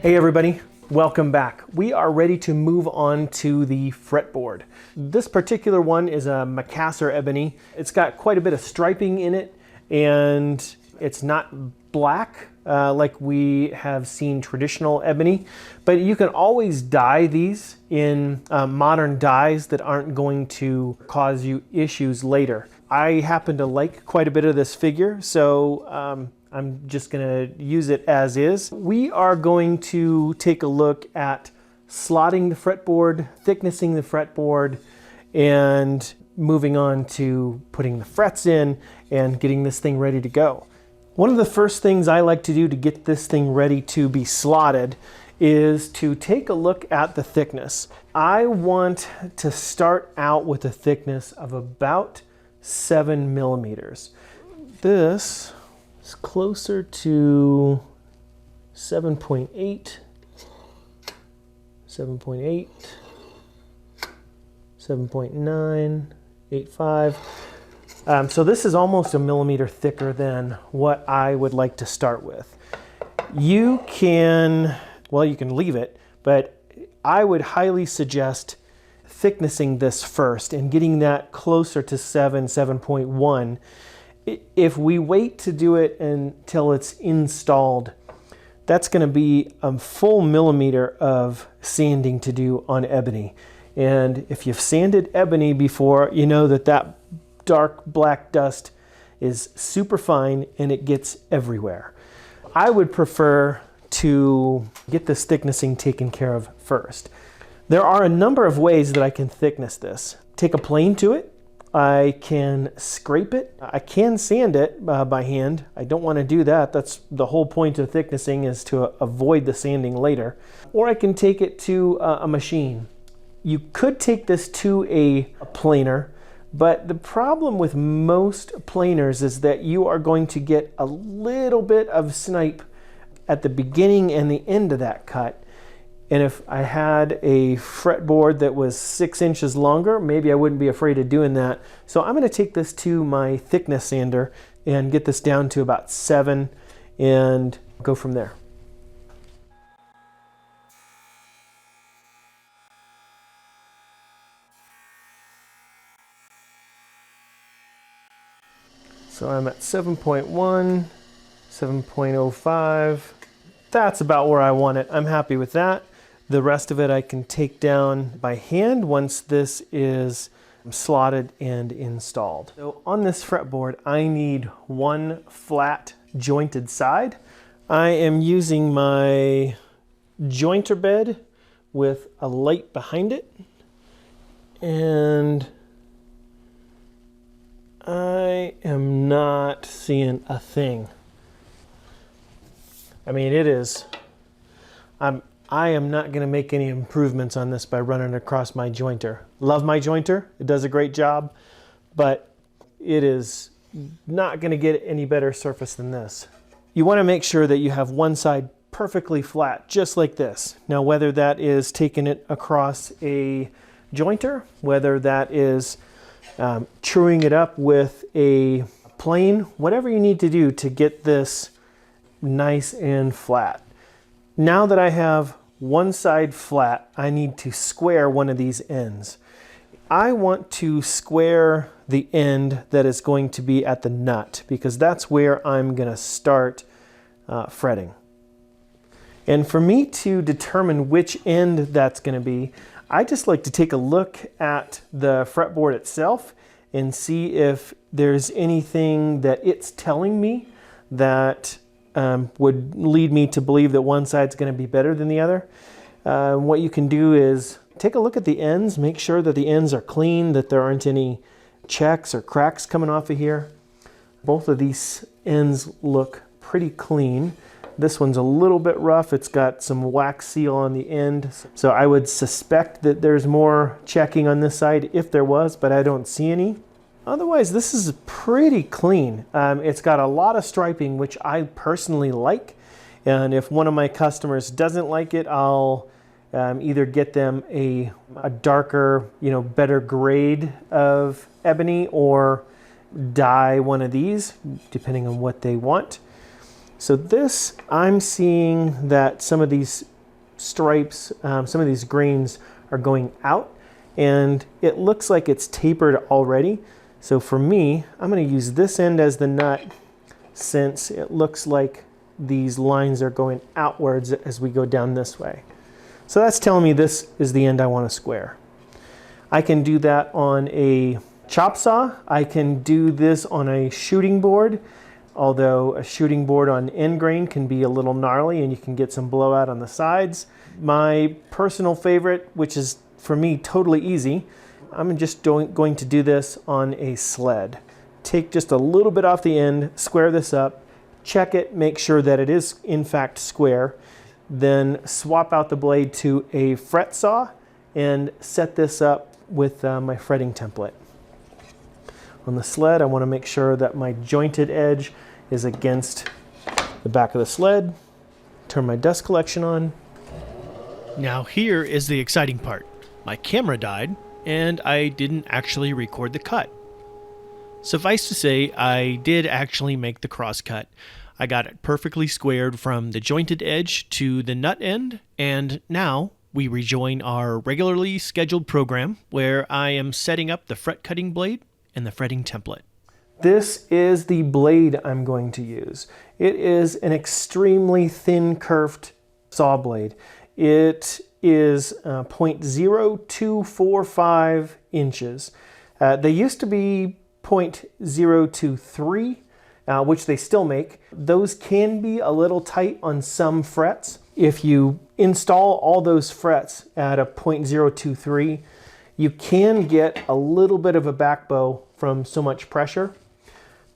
Hey everybody, welcome back. We are ready to move on to the fretboard. This particular one is a Macassar ebony. It's got quite a bit of striping in it, and it's not black like we have seen traditional ebony, but you can always dye these in modern dyes that aren't going to cause you issues later. I happen to like quite a bit of this figure, so I'm just going to use it as is. We are going to take a look at slotting the fretboard, thicknessing the fretboard, and moving on to putting the frets in and getting this thing ready to go. One of the first things I like to do to get this thing ready to be slotted is to take a look at the thickness. I want to start out with a thickness of about 7 millimeters. This is closer to 7.8, 7.8, 7.9, 8.5. So this is almost a millimeter thicker than what I would like to start with. You can, well, you can leave it, but I would highly suggest thicknessing this first and getting that closer to 7.1. If we wait to do it until it's installed, that's going to be a full millimeter of sanding to do on ebony. And if you've sanded ebony before, you know that that dark black dust is super fine and it gets everywhere. I would prefer to get this thicknessing taken care of first. There are a number of ways that I can thickness this. Take a plane to it. I can scrape it. I can sand it by hand. I don't want to do that. That's the whole point of thicknessing, is to avoid the sanding later. Or I can take it to a machine. You could take this to a planer, but the problem with most planers is that you are going to get a little bit of snipe at the beginning and the end of that cut. And if I had a fretboard that was 6 inches longer, maybe I wouldn't be afraid of doing that. So I'm going to take this to my thickness sander and get this down to about 7 and go from there. So I'm at 7.1, 7.05. That's about where I want it. I'm happy with that. The rest of it I can take down by hand once this is slotted and installed. So on this fretboard, I need one flat jointed side. I am using my jointer bed with a light behind it, and I am not seeing a thing. I mean, it is, I am not going to make any improvements on this by running across my jointer. Love my jointer. It does a great job, but it is not going to get any better surface than this. You want to make sure that you have one side perfectly flat, just like this. Now, whether that is taking it across a jointer, whether that is truing it up with a plane, whatever you need to do to get this nice and flat. Now that I have one side flat, I need to square one of these ends. I want to square the end that is going to be at the nut, because that's where I'm going to start fretting. And for me to determine which end that's going to be, I just like to take a look at the fretboard itself and see if there's anything that it's telling me that would lead me to believe that one side's going to be better than the other. What you can do is take a look at the ends, make sure that the ends are clean, that there aren't any checks or cracks coming off of here. Both of these ends look pretty clean. This one's a little bit rough. It's got some wax seal on the end. So I would suspect that there's more checking on this side if there was, but I don't see any. Otherwise, this is pretty clean. It's got a lot of striping, which I personally like. And if one of my customers doesn't like it, I'll either get them a darker, better grade of ebony, or dye one of these, depending on what they want. So this, I'm seeing that some of these stripes, some of these grains are going out, and it looks like it's tapered already. So for me, I'm going to use this end as the nut, since it looks like these lines are going outwards as we go down this way. So that's telling me this is the end I want to square. I can do that on a chop saw. I can do this on a shooting board, although a shooting board on end grain can be a little gnarly and you can get some blowout on the sides. My personal favorite, which is for me totally easy, I'm just going to do this on a sled. Take just a little bit off the end, square this up, check it, make sure that it is in fact square, then swap out the blade to a fret saw and set this up with my fretting template. On the sled, I want to make sure that my jointed edge is against the back of the sled. Turn my dust collection on. Now here is the exciting part. My camera died and I didn't actually record the cut. Suffice to say, I did actually make the cross cut. I got it perfectly squared from the jointed edge to the nut end, and now we rejoin our regularly scheduled program where I am setting up the fret cutting blade and the fretting template. This is the blade I'm going to use. It is an extremely thin curved saw blade. It is 0.0245 inches. They used to be 0.023, which they still make. Those can be a little tight on some frets. If you install all those frets at a 0.023, you can get a little bit of a back bow from so much pressure.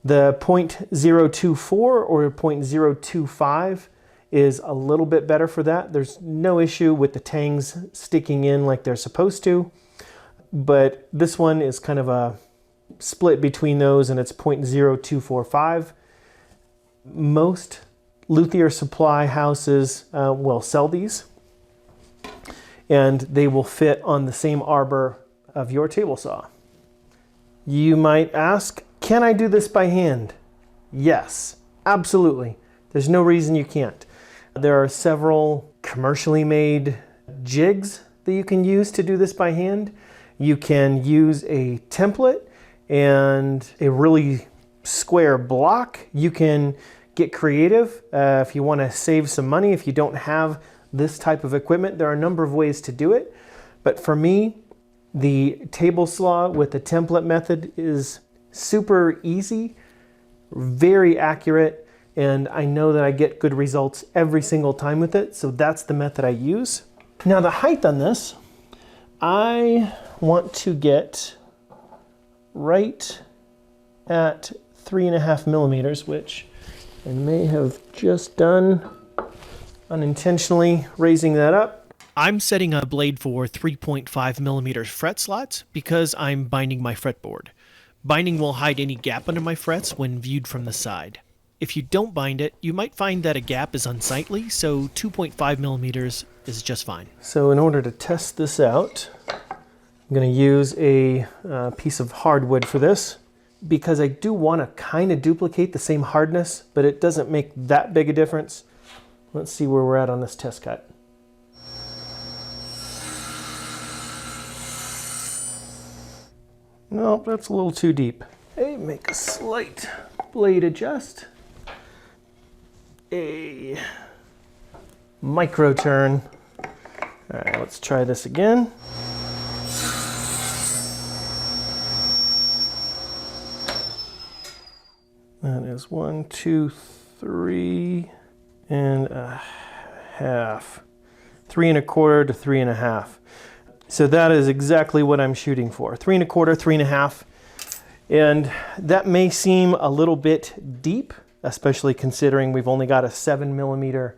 The 0.024 or 0.025 is a little bit better for that. There's no issue with the tangs sticking in like they're supposed to, but this one is kind of a split between those, and it's 0.0245. Most luthier supply houses will sell these, and they will fit on the same arbor of your table saw. You might ask, can I do this by hand? Yes, absolutely. There's no reason you can't. There are several commercially made jigs that you can use to do this by hand. You can use a template and a really square block. You can get creative if you want to save some money. If you don't have this type of equipment, there are a number of ways to do it. But for me, the table saw with the template method is super easy, very accurate, and I know that I get good results every single time with it, so that's the method I use. Now the height on this, I want to get right at 3.5 millimeters, which I may have just done unintentionally raising that up. I'm setting a blade for 3.5 millimeter fret slots because I'm binding my fretboard. Binding will hide any gap under my frets when viewed from the side. If you don't bind it, you might find that a gap is unsightly, so 2.5 millimeters is just fine. So in order to test this out, I'm going to use a piece of hardwood for this, because I do want to kind of duplicate the same hardness, but it doesn't make that big a difference. Let's see where we're at on this test cut. Nope, that's a little too deep. Okay, make a slight blade adjust. A micro turn. All right, let's try this again. That is 1, 2, 3 and a half. 3 1/4 to 3 1/2. So that is exactly what I'm shooting for. 3 1/4, 3 1/2. And that may seem a little bit deep, especially considering we've only got a 7 millimeter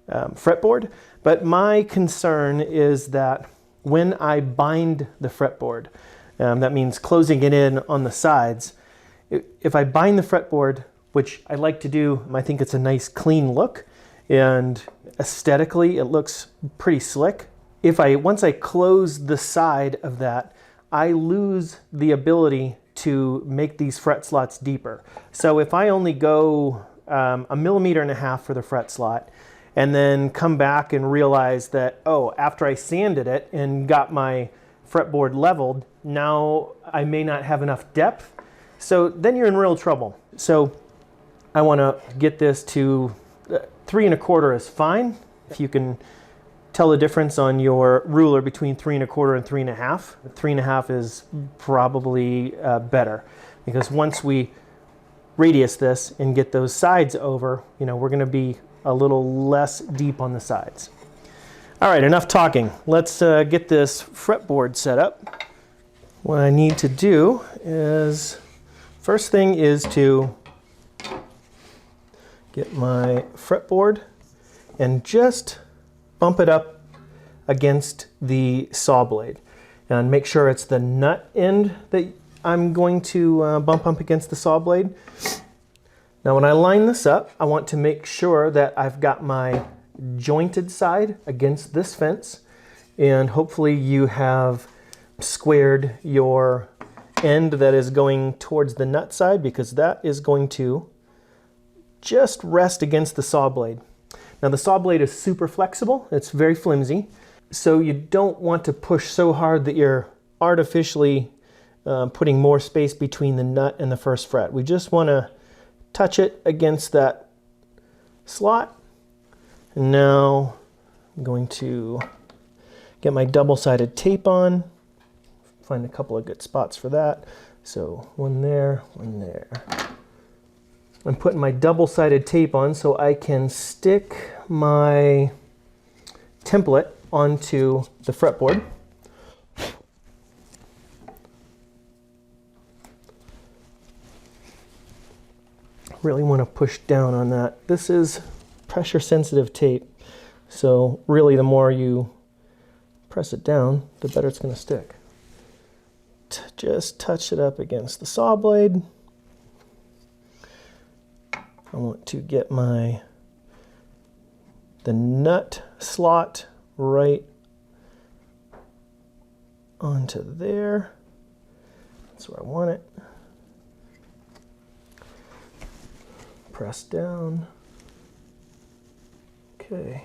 fretboard. But my concern is that when I bind the fretboard, that means closing it in on the sides. If I bind the fretboard, which I like to do, I think it's a nice clean look, and aesthetically it looks pretty slick. Once I close the side of that, I lose the ability to make these fret slots deeper. So if I only go 1.5 millimeters for the fret slot, and then come back and realize that, oh, after I sanded it and got my fretboard leveled, now I may not have enough depth. So then you're in real trouble. So I want to get this to 3 1/4 is fine. If you can tell the difference on your ruler between 3 1/4 and 3 1/2. 3 1/2 is probably better, because once we radius this and get those sides over, you know, we're going to be a little less deep on the sides. All right, enough talking. Let's get this fretboard set up. What I need to do is, first thing is to get my fretboard and just bump it up against the saw blade, and make sure it's the nut end that I'm going to bump up against the saw blade. Now when I line this up, I want to make sure that I've got my jointed side against this fence, and hopefully you have squared your end that is going towards the nut side, because that is going to just rest against the saw blade. Now the saw blade is super flexible, it's very flimsy, so you don't want to push so hard that you're artificially putting more space between the nut and the first fret. We just want to touch it against that slot. And now I'm going to get my double-sided tape on, find a couple of good spots for that. So one there, one there. I'm putting my double-sided tape on so I can stick my template onto the fretboard. Really want to push down on that. This is pressure sensitive tape, so really the more you press it down, the better it's going to stick. Just touch it up against the saw blade. I want to get the nut slot right onto there. That's where I want it. Press down. Okay.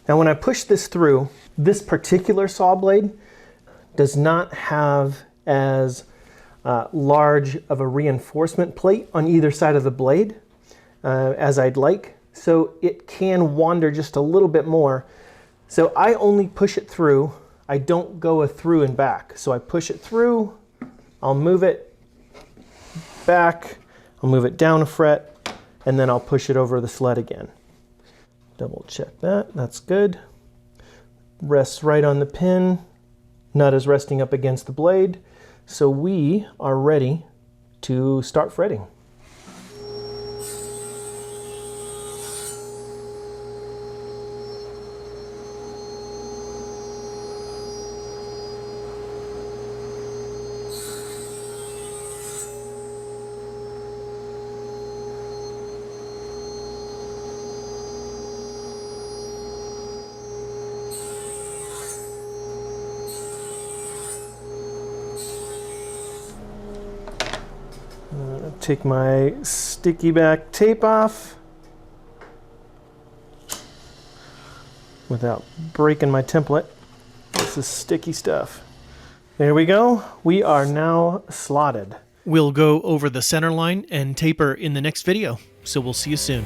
Now when I push this through, this particular saw blade does not have as large of a reinforcement plate on either side of the blade as I'd like, so it can wander just a little bit more. So I only push it through. I don't go a through and back. So I push it through, I'll move it back, I'll move it down a fret, and then I'll push it over the sled again. Double check that, that's good. Rests right on the pin, nut is resting up against the blade, so we are ready to start fretting. Take my sticky back tape off without breaking my template. This is sticky stuff. There we go. We are now slotted. We'll go over the center line and taper in the next video, so we'll see you soon.